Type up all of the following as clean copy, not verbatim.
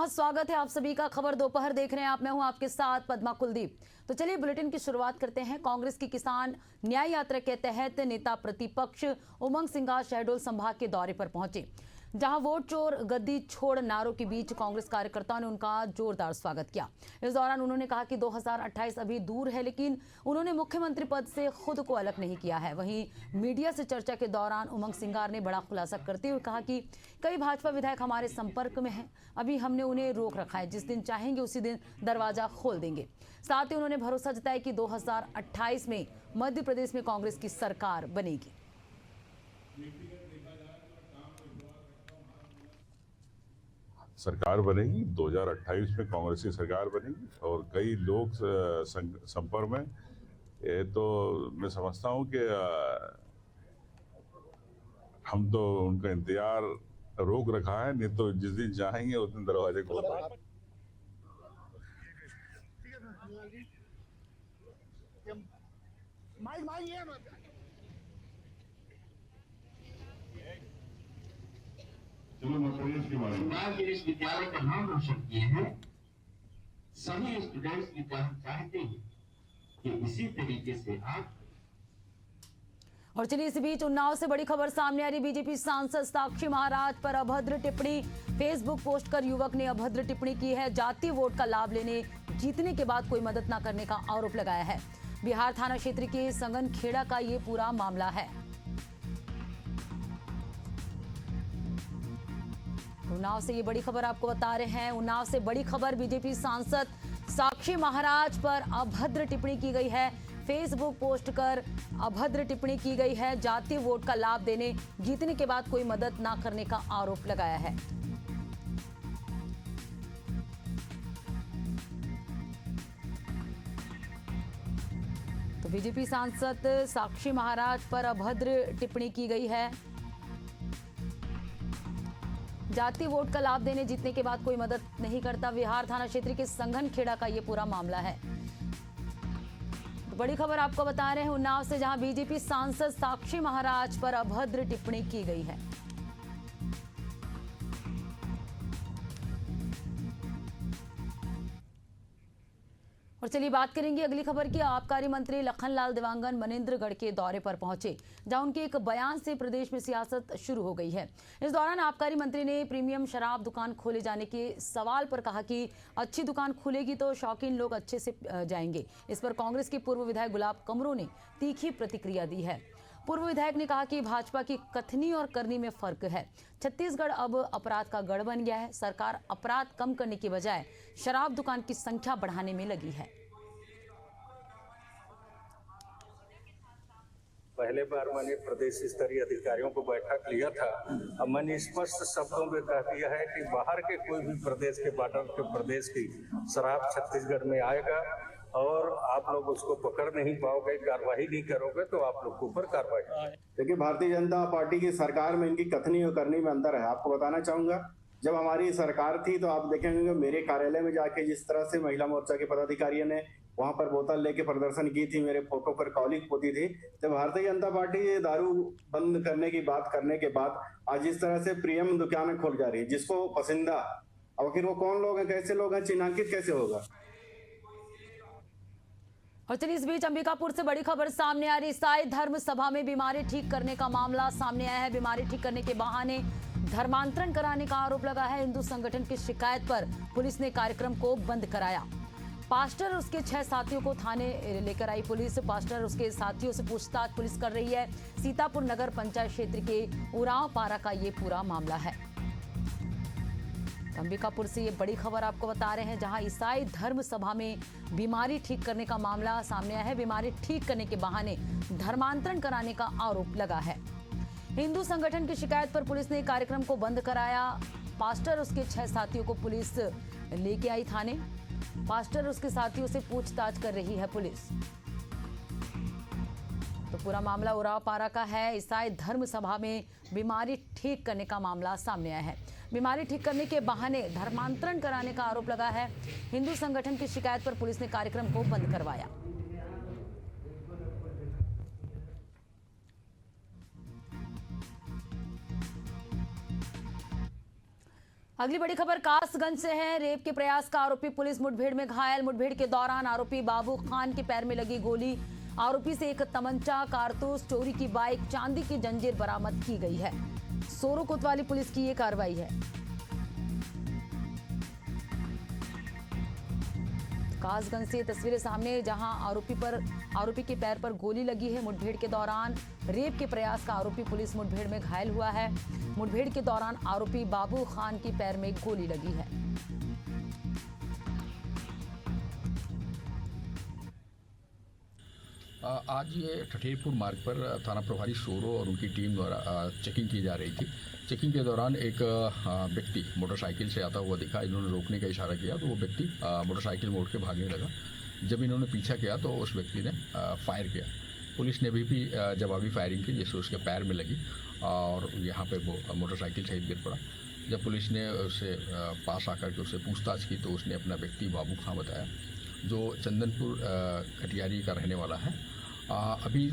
बहुत स्वागत है आप सभी का। खबर दोपहर देख रहे हैं आप, मैं हूं आपके साथ पद्मा कुलदीप। तो चलिए बुलेटिन की शुरुआत करते हैं। कांग्रेस की किसान न्याय यात्रा के तहत नेता प्रतिपक्ष उमंग सिंघार शहडोल संभाग के दौरे पर पहुंचे, जहां वोट चोर गद्दी छोड़ नारों के बीच कांग्रेस कार्यकर्ताओं ने उनका जोरदार स्वागत किया। इस दौरान उन्होंने कहा कि 2028 अभी दूर है, लेकिन उन्होंने मुख्यमंत्री पद से खुद को अलग नहीं किया है। वहीं मीडिया से चर्चा के दौरान उमंग सिंघार ने बड़ा खुलासा करते हुए कहा कि कई भाजपा विधायक हमारे संपर्क में हैं, अभी हमने उन्हें रोक रखा है, जिस दिन चाहेंगे उसी दिन दरवाजा खोल देंगे। साथ ही उन्होंने भरोसा जताया कि 2028 में मध्य प्रदेश में कांग्रेस की सरकार बनेगी। सरकार बनेगी 2028 में, कांग्रेस की सरकार बनेगी और कई लोग संपर्क में। ये तो मैं समझता हूं कि हम तो उनका इंतजार रोक रखा है, नहीं तो जिस दिन चाहेंगे उस दिन दरवाजे खोल देंगे। विश्वविद्यालय का नाम रोशन किए हैं। सभी स्टूडेंट्स की चाहते हैं कि इसी तरीके से आप। और चलिए इस बीच उन्नाव से बड़ी खबर सामने आ रही। बीजेपी सांसद साक्षी महाराज पर अभद्र टिप्पणी। फेसबुक पोस्ट कर युवक ने अभद्र टिप्पणी की है। जातीय वोट का लाभ लेने जीतने के बाद कोई मदद न करने का आरोप लगाया है। बिहार थाना क्षेत्र के संगन खेड़ा का ये पूरा मामला है। उन्नाव से ये बड़ी खबर आपको बता रहे हैं। उन्नाव से बड़ी खबर, बीजेपी सांसद साक्षी महाराज पर अभद्र टिप्पणी की गई है। फेसबुक पोस्ट कर अभद्र टिप्पणी की गई है। जातीय वोट का लाभ देने जीतने के बाद कोई मदद ना करने का आरोप लगाया है। तो बीजेपी सांसद साक्षी महाराज पर अभद्र टिप्पणी की गई है। जातीय वोट का लाभ देने जीतने के बाद कोई मदद नहीं करता। बिहार थाना क्षेत्र के संगन खेड़ा का ये पूरा मामला है। तो बड़ी खबर आपको बता रहे हैं उन्नाव से, जहां बीजेपी सांसद साक्षी महाराज पर अभद्र टिप्पणी की गई है। और चलिए बात करेंगे अगली खबर की। आबकारी मंत्री लखनलाल देवांगन मनेंद्रगढ़ के दौरे पर पहुंचे, जहां उनके एक बयान से प्रदेश में सियासत शुरू हो गई है। इस दौरान आबकारी मंत्री ने प्रीमियम शराब दुकान खोले जाने के सवाल पर कहा कि अच्छी दुकान खुलेगी तो शौकीन लोग अच्छे से जाएंगे। इस पर कांग्रेस के पूर्व विधायक गुलाब कमरो ने तीखी प्रतिक्रिया दी है। पूर्व विधायक ने कहा कि भाजपा की कथनी और करनी में फर्क है। छत्तीसगढ़ अब अपराध का गढ़ बन गया है। सरकार अपराध कम करने की बजाय शराब दुकान की संख्या बढ़ाने में लगी है। पहले बार मैंने प्रदेश स्तरीय अधिकारियों को बैठक लिया था। अब मैंने स्पष्ट शब्दों में कह दिया है कि बाहर के कोई भी प्रदेश के बॉर्डर के प्रदेश की शराब छत्तीसगढ़ में आएगा और आप लोग उसको पकड़ नहीं पाओगे, कार्रवाई नहीं करोगे तो आप लोग के ऊपर कार्रवाई। देखिए, भारतीय जनता पार्टी की सरकार में इनकी कथनी और करनी में अंतर है। आपको बताना चाहूंगा, जब हमारी सरकार थी तो आप देखेंगे मेरे कार्यालय में जाके जिस तरह से महिला मोर्चा के पदाधिकारियों ने वहां पर बोतल लेके प्रदर्शन की थी, मेरे फोटो पर कॉलिंग होती थी। जब भारतीय जनता पार्टी दारू बंद करने की बात करने के बाद आज जिस तरह से प्रीमियम दुकानें खोल जा रही है, जिसको पसंदा, अब आखिर वो कौन लोग हैं, कैसे लोग हैं, चिन्हांकित कैसे होगा। और चलिए इस बीच अंबिकापुर से बड़ी खबर सामने आ रही। ईसाई धर्म सभा में बीमारी ठीक करने का मामला सामने आया है। बीमारी ठीक करने के बहाने धर्मांतरण कराने का आरोप लगा है। हिंदू संगठन की शिकायत पर पुलिस ने कार्यक्रम को बंद कराया। पास्टर और उसके 6 साथियों को थाने लेकर आई पुलिस। पास्टर और उसके साथियों से पूछताछ पुलिस कर रही है। सीतापुर नगर पंचायत क्षेत्र के उरांव पारा का ये पूरा मामला है। अंबिकापुर से ये बड़ी खबर आपको बता रहे हैं, जहां ईसाई धर्म सभा में बीमारी ठीक करने का मामला सामने आया है। बीमारी ठीक करने के बहाने धर्मांतरण कराने का आरोप लगा है। हिंदू संगठन की शिकायत पर पुलिस ने कार्यक्रम को बंद कराया। पास्टर और उसके 6 साथियों को पुलिस लेके आई थाने। पास्टर और उसके साथियों से पूछताछ कर रही है पुलिस। तो पूरा मामला उराव पारा का है। ईसाई धर्म सभा में बीमारी ठीक करने का मामला सामने आया है। बीमारी ठीक करने के बहाने धर्मांतरण कराने का आरोप लगा है। हिंदू संगठन की शिकायत पर पुलिस ने कार्यक्रम को बंद करवाया। अगली बड़ी खबर कासगंज से है। रेप के प्रयास का आरोपी पुलिस मुठभेड़ में घायल। मुठभेड़ के दौरान आरोपी बाबू खान के पैर में लगी गोली। आरोपी से एक तमंचा, कारतूस, चोरी की बाइक, चांदी की जंजीर बरामद की गई है। सोरो कोतवाली पुलिस की ये कार्रवाई है। कासगंज से तस्वीरें सामने, जहां आरोपी के पैर पर गोली लगी है। मुठभेड़ के दौरान रेप के प्रयास का आरोपी पुलिस मुठभेड़ में घायल हुआ है। मुठभेड़ के दौरान आरोपी बाबू खान के पैर में गोली लगी है। आज ये ठठेरपुर मार्ग पर थाना प्रभारी सोरो और उनकी टीम द्वारा चेकिंग की जा रही थी। चेकिंग के दौरान एक व्यक्ति मोटरसाइकिल से आता हुआ दिखा। इन्होंने रोकने का इशारा किया तो वो व्यक्ति मोटरसाइकिल मोड़ के भागने लगा। जब इन्होंने पीछा किया तो उस व्यक्ति ने फायर किया। पुलिस ने भी जवाबी फायरिंग की, जिससे उसके पैर में लगी और यहाँ पे वो मोटरसाइकिल सहित गिर पड़ा। जब पुलिस ने उससे पास आकर के उससे पूछताछ की तो उसने अपना व्यक्ति बाबू खां बताया, जो चंदनपुर कटियारी का रहने वाला है। अभी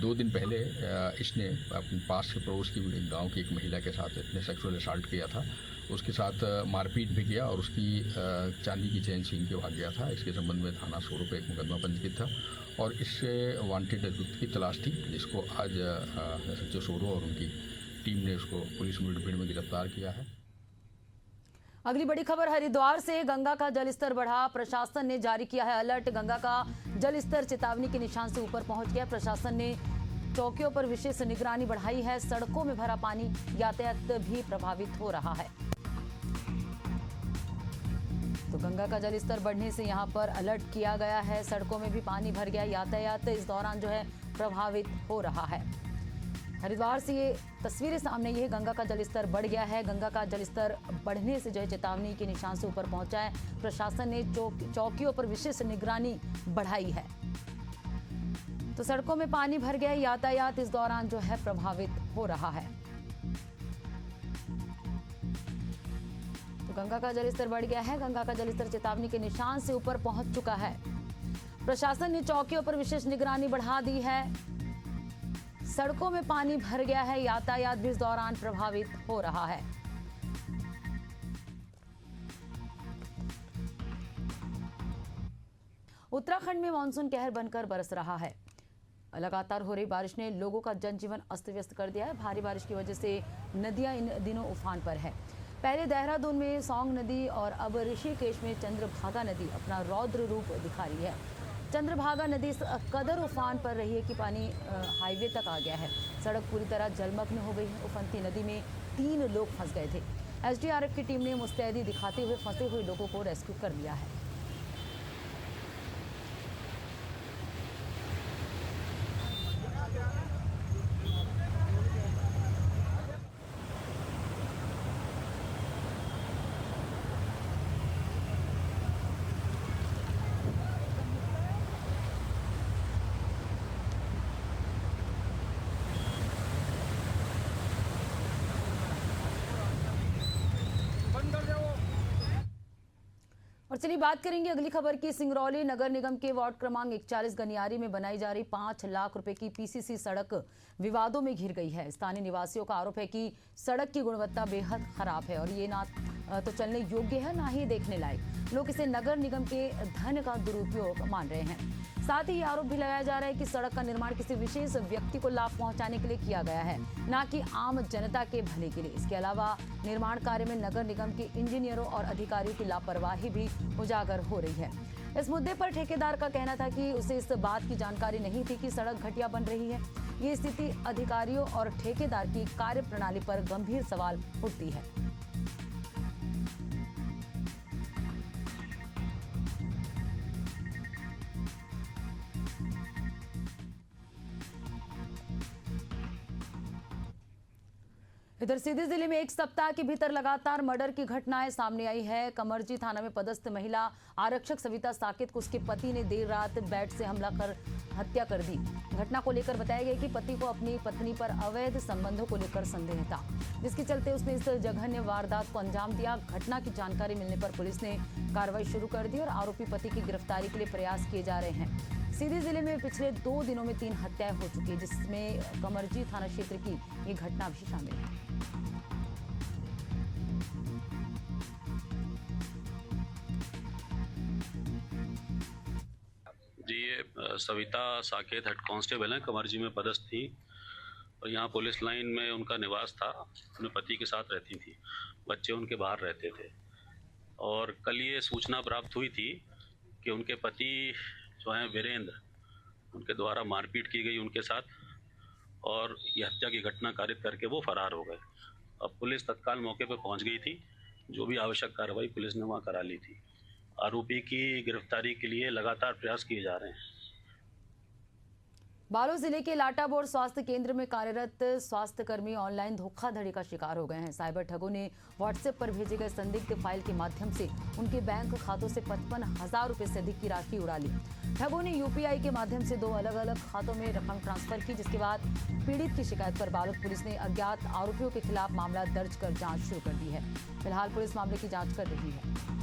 2 दिन पहले इसने अपने पास के पड़ोस की गांव की एक महिला के साथ इसने सेक्सुअल असॉल्ट किया था। उसके साथ मारपीट भी किया और उसकी चांदी की चेन छीन के भाग गया था। इसके संबंध में थाना सोरो पे एक मुकदमा पंजीकृत था और इससे वांटेड अभियुक्त की तलाश थी, जिसको आज SHO सोरो और उनकी टीम ने उसको पुलिस मुठभेड़ में गिरफ्तार किया है। अगली बड़ी खबर हरिद्वार से। गंगा का जलस्तर बढ़ा। प्रशासन ने जारी किया है अलर्ट। गंगा का जलस्तर चेतावनी के निशान से ऊपर पहुंच गया। प्रशासन ने चौकियों पर विशेष निगरानी बढ़ाई है। सड़कों में भरा पानी, यातायात भी प्रभावित हो रहा है। तो गंगा का जलस्तर बढ़ने से यहां पर अलर्ट किया गया है। सड़कों में भी पानी भर गया। यातायात इस दौरान जो है प्रभावित हो रहा है। हरिद्वार से ये तस्वीरें सामने, ये गंगा का जलस्तर बढ़ गया है। गंगा का जलस्तर बढ़ने से जो है चेतावनी के निशान से ऊपर पहुंचा है। प्रशासन ने चौकियों पर विशेष निगरानी बढ़ाई है। तो सड़कों में पानी भर गया। यातायात इस दौरान जो है प्रभावित हो रहा है। तो गंगा का जलस्तर बढ़ गया है। गंगा का जलस्तर चेतावनी के निशान से ऊपर पहुंच चुका है। प्रशासन ने चौकियों पर विशेष निगरानी बढ़ा दी है। सड़कों में पानी भर गया है। यातायात भी इस दौरान प्रभावित हो रहा है। उत्तराखंड में मानसून कहर बनकर बरस रहा है। लगातार हो रही बारिश ने लोगों का जनजीवन अस्त व्यस्त कर दिया है। भारी बारिश की वजह से नदियां इन दिनों उफान पर है। पहले देहरादून में सौंग नदी और अब ऋषिकेश में चंद्रभागा नदी अपना रौद्र रूप दिखा रही है। चंद्रभागा नदी इस कदर उफान पर रही है कि पानी हाईवे तक आ गया है। सड़क पूरी तरह जलमग्न हो गई है। उफनती नदी में 3 लोग फंस गए थे। SDRF की टीम ने मुस्तैदी दिखाते हुए फंसे हुए लोगों को रेस्क्यू कर लिया है। और चलिए बात करेंगे अगली खबर की। सिंगरौली नगर निगम के वार्ड क्रमांक 41 गनियारी में बनाई जा रही 5 लाख रुपए की PCC सड़क विवादों में घिर गई है। स्थानीय निवासियों का आरोप है कि सड़क की गुणवत्ता बेहद खराब है और ये ना तो चलने योग्य है, ना ही देखने लायक। लोग इसे नगर निगम के धन का दुरुपयोग मान रहे हैं। साथ ही ये आरोप भी लगाया जा रहा है कि सड़क का निर्माण किसी विशेष व्यक्ति को लाभ पहुंचाने के लिए किया गया है, ना कि आम जनता के भले के लिए। इसके अलावा निर्माण कार्य में नगर निगम के इंजीनियरों और अधिकारियों की लापरवाही भी उजागर हो रही है। इस मुद्दे पर ठेकेदार का कहना था कि उसे इस बात की जानकारी नहीं थी कि सड़क घटिया बन रही है। ये स्थिति अधिकारियों और ठेकेदार की कार्य प्रणाली पर गंभीर सवाल उठती है। इधर सीधी जिले में एक सप्ताह के भीतर लगातार मर्डर की घटनाएं सामने आई है। कमरजी थाना में पदस्थ महिला आरक्षक सविता साकेत को उसके पति ने देर रात बेड से हमला कर हत्या कर दी। घटना को लेकर बताया गया कि पति को अपनी पत्नी पर अवैध संबंधों को लेकर संदेह था, जिसके चलते उसने इस जघन्य वारदात को अंजाम दिया। घटना की जानकारी मिलने पर पुलिस ने कार्रवाई शुरू कर दी और आरोपी पति की गिरफ्तारी के लिए प्रयास किए जा रहे हैं। सीधी जिले में पिछले 2 दिनों में 3 हत्याएं हो चुकी है, जिसमें कमरजी थाना क्षेत्र की ये घटना भी शामिल है। सविता साकेत हेड कांस्टेबल हैं, कमरजी में पदस्थ थी और यहाँ पुलिस लाइन में उनका निवास था। अपने पति के साथ रहती थी, बच्चे उनके बाहर रहते थे। और कल ये सूचना प्राप्त हुई थी कि उनके पति जो हैं वीरेंद्र, उनके द्वारा मारपीट की गई उनके साथ और ये हत्या की घटना कारित करके वो फरार हो गए। अब पुलिस तत्काल मौके पर पहुंच गई थी, जो भी आवश्यक कार्रवाई पुलिस ने वहाँ करा ली थी। आरोपी की गिरफ्तारी के लिए लगातार प्रयास किए जा रहे हैं। बालोद जिले के लाटाबोर स्वास्थ्य केंद्र में कार्यरत स्वास्थ्यकर्मी ऑनलाइन धोखाधड़ी का शिकार हो गए हैं। साइबर ठगों ने व्हाट्सएप पर भेजे गए संदिग्ध फाइल के माध्यम से उनके बैंक खातों से 55,000 रुपए से अधिक की राशि उड़ा ली। ठगों ने यूपीआई के माध्यम से 2 अलग-अलग खातों में रकम ट्रांसफर की, जिसके बाद पीड़ित की शिकायत पर बालोद पुलिस ने अज्ञात आरोपियों के खिलाफ मामला दर्ज कर जाँच शुरू कर दी है। फिलहाल पुलिस मामले की जाँच कर रही है।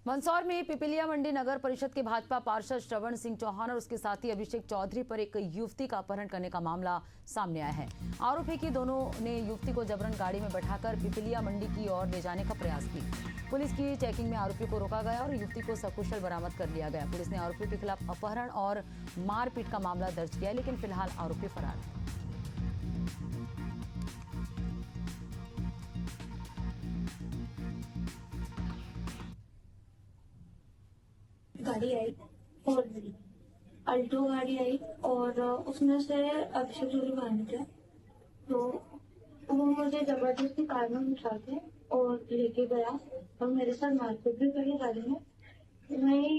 मंदसौर में पिपलिया मंडी नगर परिषद के भाजपा पार्षद श्रवण सिंह चौहान और उसके साथी अभिषेक चौधरी पर एक युवती का अपहरण करने का मामला सामने आया है। आरोपी की दोनों ने युवती को जबरन गाड़ी में बैठाकर पिपलिया मंडी की ओर ले जाने का प्रयास किया। पुलिस की चेकिंग में आरोपी को रोका गया और युवती को सकुशल बरामद कर लिया गया। पुलिस ने आरोपियों के खिलाफ अपहरण और मारपीट का मामला दर्ज किया है, लेकिन फिलहाल आरोपी फरार है। गाड़ी आई और अल्टो गाड़ी आई और उसमें से अभिषेक चौधरी बाहर निकला, तो वो मुझे जबरदस्ती कार में उठा के और लेके गया और मेरे साथ मारपीट भी करी गाड़ी में। वही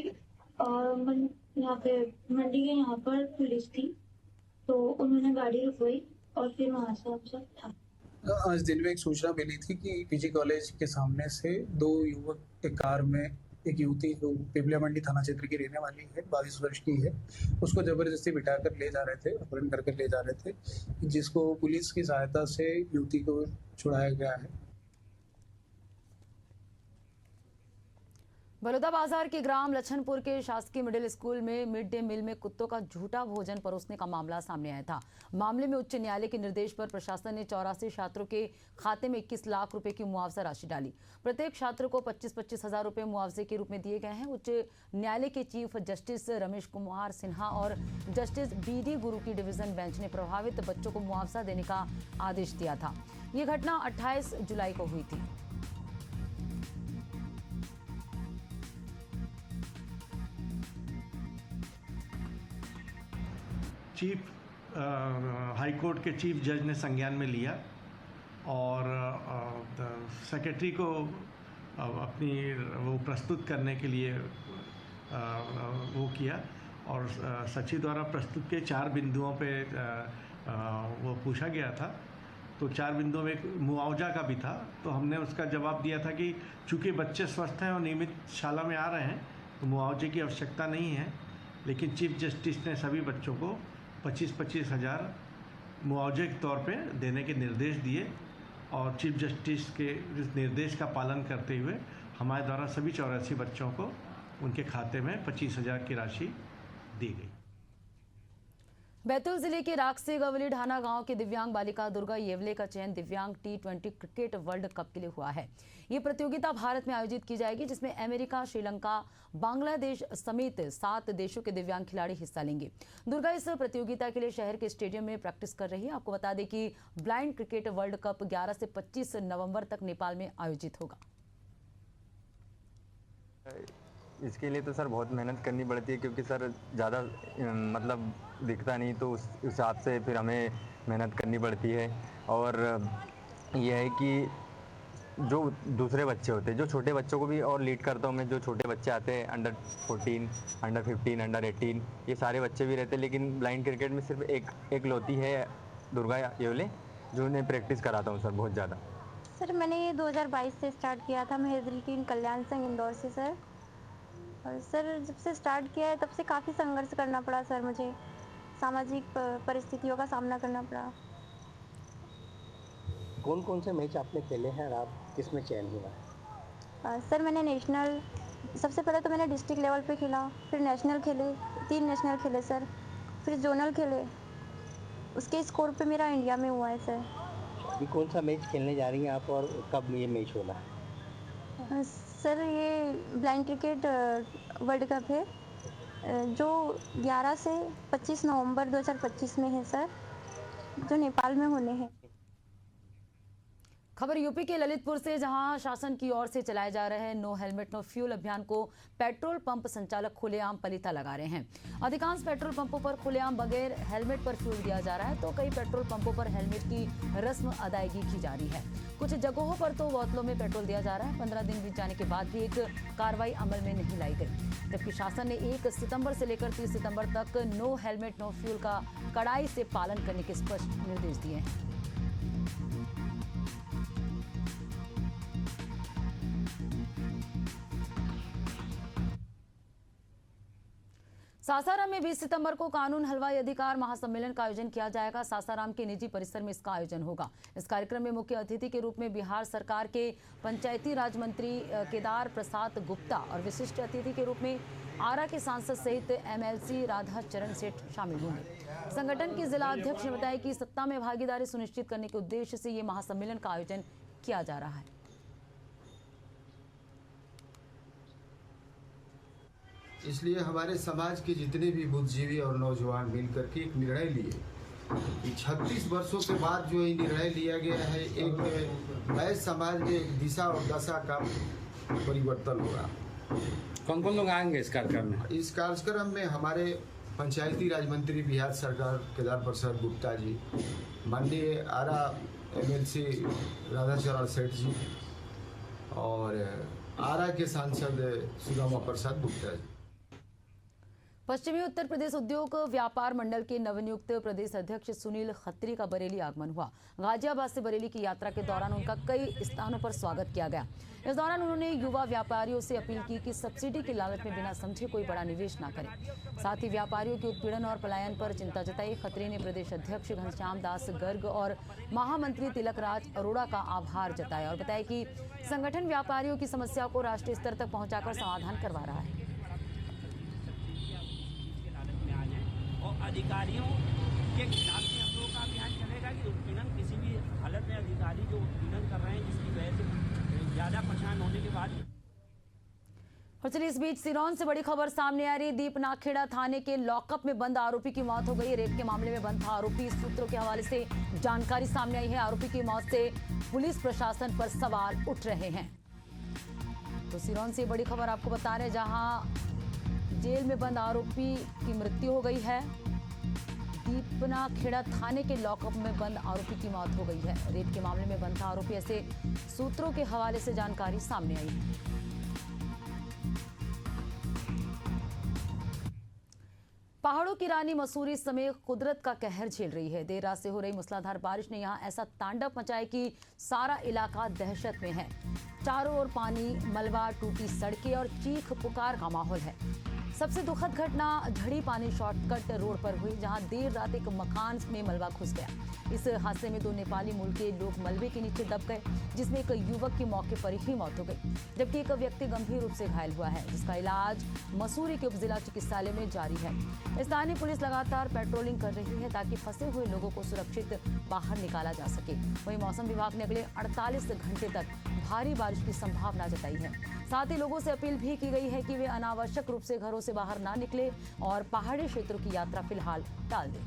यहाँ पे मंडी के यहाँ पर पुलिस थी, तो उन्होंने गाड़ी रुकवाई और फिर वहाँ से हम सब था। आज दिन में एक सूचना मिली थी कि पीजी कॉलेज के सामने से 2 युवक एक कार में, एक युवती जो पिपलिया मंडी थाना क्षेत्र की रहने वाली है, 22 वर्ष की है, उसको जबरदस्ती बिठाकर ले जा रहे थे, अपहरण करके ले जा रहे थे, जिसको पुलिस की सहायता से युवती को छुड़ाया गया है। बलौदा बाजार के ग्राम लछनपुर के शासकीय मिडिल स्कूल में मिड डे मील में कुत्तों का झूठा भोजन परोसने का मामला सामने आया था। मामले में उच्च न्यायालय के निर्देश पर प्रशासन ने 84 छात्रों के खाते में 21 लाख रुपए की मुआवजा राशि डाली। प्रत्येक छात्र को 25-25 हजार रुपए मुआवजे के रूप में दिए गए हैं। उच्च न्यायालय के चीफ जस्टिस रमेश कुमार सिन्हा और जस्टिस BD गुरु की डिवीजन बेंच ने प्रभावित बच्चों को मुआवजा देने का आदेश दिया था। ये घटना 28 जुलाई को हुई थी। हाई कोर्ट के चीफ जज ने संज्ञान में लिया और सेक्रेटरी को अपनी वो प्रस्तुत करने के लिए वो किया और सचिव द्वारा प्रस्तुत के 4 बिंदुओं पे वो पूछा गया था। तो 4 बिंदुओं में एक मुआवजा का भी था, तो हमने उसका जवाब दिया था कि चूँकि बच्चे स्वस्थ हैं और नियमित शाला में आ रहे हैं तो मुआवजे की आवश्यकता नहीं है, लेकिन चीफ जस्टिस ने सभी बच्चों को 25-25 हज़ार मुआवजे के तौर पे देने के निर्देश दिए और चीफ जस्टिस के इस निर्देश का पालन करते हुए हमारे द्वारा सभी 84 बच्चों को उनके खाते में 25,000 की राशि दी गई। बैतूल जिले के राक्सी गवली ढाना गांव की दिव्यांग बालिका दुर्गा येवले का चयन दिव्यांग T20 क्रिकेट वर्ल्ड कप के लिए हुआ है। ये प्रतियोगिता भारत में आयोजित की जाएगी, जिसमें अमेरिका, श्रीलंका, बांग्लादेश समेत 7 देशों के दिव्यांग खिलाड़ी हिस्सा लेंगे। दुर्गा इस प्रतियोगिता के लिए शहर के स्टेडियम में प्रैक्टिस कर रही है। आपको बता दें कि ब्लाइंड क्रिकेट वर्ल्ड कप 11 से 25 नवंबर तक नेपाल में आयोजित होगा। इसके लिए तो सर बहुत मेहनत करनी पड़ती है, क्योंकि सर ज़्यादा मतलब दिखता नहीं, तो उस हिसाब से फिर हमें मेहनत करनी पड़ती है। और यह है कि जो दूसरे बच्चे होते हैं, जो छोटे बच्चों को भी और लीड करता हूँ मैं, जो छोटे बच्चे आते हैं अंडर 14, अंडर 15, अंडर 18, ये सारे बच्चे भी रहते हैं, लेकिन ब्लाइंड क्रिकेट में सिर्फ एक लौती है दुर्गा येवले जो उन्हें प्रैक्टिस कराता हूँ सर बहुत ज़्यादा। सर मैंने ये 2022 से स्टार्ट किया था, महेंद्र टीम कल्याण संघ इंदौर से सर। और सर जब से स्टार्ट किया है तब से काफ़ी संघर्ष करना पड़ा सर, मुझे सामाजिक परिस्थितियों का सामना करना पड़ा। कौन कौन से मैच आपने खेले हैं और आप किस में चयन हुआ? सर मैंने नेशनल, सबसे पहले तो मैंने डिस्ट्रिक्ट लेवल पे खेला, फिर नेशनल खेले, 3 नेशनल खेले सर, फिर जोनल खेले, उसके स्कोर पे मेरा इंडिया में हुआ है सर। अभी कौन सा मैच खेलने जा रही हैं आप और कब ये मैच होना है? सर ये ब्लाइंड क्रिकेट वर्ल्ड कप है जो 11 से 25 नवंबर 2025 में है सर, जो नेपाल में होने हैं। खबर यूपी के ललितपुर से, जहां शासन की ओर से चलाए जा रहे नो हेलमेट नो फ्यूल अभियान को पेट्रोल पंप संचालक खुलेआम पलीता लगा रहे हैं। अधिकांश पेट्रोल पंपों पर खुलेआम बगैर हेलमेट पर फ्यूल दिया जा रहा है, तो कई पेट्रोल पंपों पर हेलमेट की रस्म अदायगी की जा रही है। कुछ जगहों पर तो बोतलों में पेट्रोल दिया जा रहा है। 15 दिन बीत जाने के बाद भी एक कार्रवाई अमल में नहीं लाई गई, जबकि शासन ने 1 सितंबर से लेकर 30 सितंबर तक नो हेलमेट नो फ्यूल का कड़ाई से पालन करने के स्पष्ट निर्देश दिए हैं। सासाराम में 20 सितंबर को कानून हलवाई अधिकार महासम्मेलन का आयोजन किया जाएगा। सासाराम के निजी परिसर में इसका आयोजन होगा। इस कार्यक्रम में मुख्य अतिथि के रूप में बिहार सरकार के पंचायती राज मंत्री केदार प्रसाद गुप्ता और विशिष्ट अतिथि के रूप में आरा के सांसद सहित MLC राधा चरण सेठ शामिल होंगे। संगठन के जिला अध्यक्ष ने बताया कि सत्ता में भागीदारी सुनिश्चित करने के उद्देश्य से ये महासम्मेलन का आयोजन किया जा रहा है। इसलिए हमारे समाज के जितने भी बुद्धिजीवी और नौजवान मिलकर के एक निर्णय लिए कि 36 वर्षों के बाद जो ये निर्णय लिया गया है, एक नए समाज में एक दिशा और दशा का परिवर्तन होगा। कौन कौन लोग आएंगे इस कार्यक्रम में? इस कार्यक्रम में हमारे पंचायती राज मंत्री बिहार सरकार केदार प्रसाद गुप्ता जी, माननीय आरा MLC राधा चरण सेठ जी और आरा के सांसद सुदामा प्रसाद गुप्ता जी। पश्चिमी उत्तर प्रदेश उद्योग व्यापार मंडल के नवनियुक्त प्रदेश अध्यक्ष सुनील खत्री का बरेली आगमन हुआ। गाजियाबाद से बरेली की यात्रा के दौरान उनका कई स्थानों पर स्वागत किया गया। इस दौरान उन्होंने युवा व्यापारियों से अपील की कि सब्सिडी की लालच में बिना समझे कोई बड़ा निवेश न करें। साथ ही व्यापारियों के उत्पीड़न और पलायन पर चिंता जताई। खत्री ने प्रदेश अध्यक्ष घनश्याम दास गर्ग और महामंत्री तिलक राज अरोड़ा का आभार जताया और बताया कि संगठन व्यापारियों की समस्या को राष्ट्रीय स्तर तक पहुंचाकर समाधान करवा रहा है। अधिकारियों के खिलाफ भी हम लोगों का अभियान चलेगा कि उत्पीड़न किसी भी हालत में अधिकारी जो उत्पीड़न कर रहे हैं, जिसकी वजह से ज़्यादा परेशान होने के बाद। और चलिए इस बीच सिरौन से बड़ी खबर सामने आ रही। दीपनाखेड़ा थाने के लॉकअप में बंद आरोपी की मौत हो गई। रेप के मामले में बंद था आरोपी। सूत्रों के हवाले से जानकारी सामने आई है। आरोपी की मौत से पुलिस प्रशासन पर सवाल उठ रहे हैं। तो सिरौन से बड़ी खबर आपको बता रहे, जहां जेल में बंद आरोपी की मृत्यु हो गई है। दीपनाखेड़ा थाने के लॉकअप में बंद आरोपी की मौत हो गई है। रेप के मामले में बंद था आरोपी, ऐसे सूत्रों के हवाले से जानकारी सामने आई है। पहाड़ों की रानी मसूरी समेत कुदरत का कहर झेल रही है। देर रात से हो रही मूसलाधार बारिश ने यहां ऐसा तांडव मचाया कि सारा इलाका दहशत में है। चारों ओर पानी, मलबा, टूटी सड़कें और चीख पुकार का माहौल है। सबसे दुखद घटना झड़ी पानी शॉर्टकट रोड पर हुई, जहां देर रात एक मकान में मलबा घुस गया। इस हादसे में 2 नेपाली मूल के लोग मलबे के नीचे दब गए, जिसमें एक युवक की मौके पर ही मौत हो गई, जबकि एक व्यक्ति गंभीर रूप से घायल हुआ है, जिसका इलाज मसूरी के उपजिला चिकित्सालय में जारी है। स्थानीय पुलिस लगातार पेट्रोलिंग कर रही है ताकि फंसे हुए लोगों को सुरक्षित बाहर निकाला जा सके। वहीं मौसम विभाग ने अगले 48 घंटे तक भारी बारिश की संभावना जताई है। साथ ही लोगों से अपील भी की गई है कि वे अनावश्यक रूप से घरों से बाहर ना निकले और पहाड़ी क्षेत्रों की यात्रा फिलहाल टाल दें।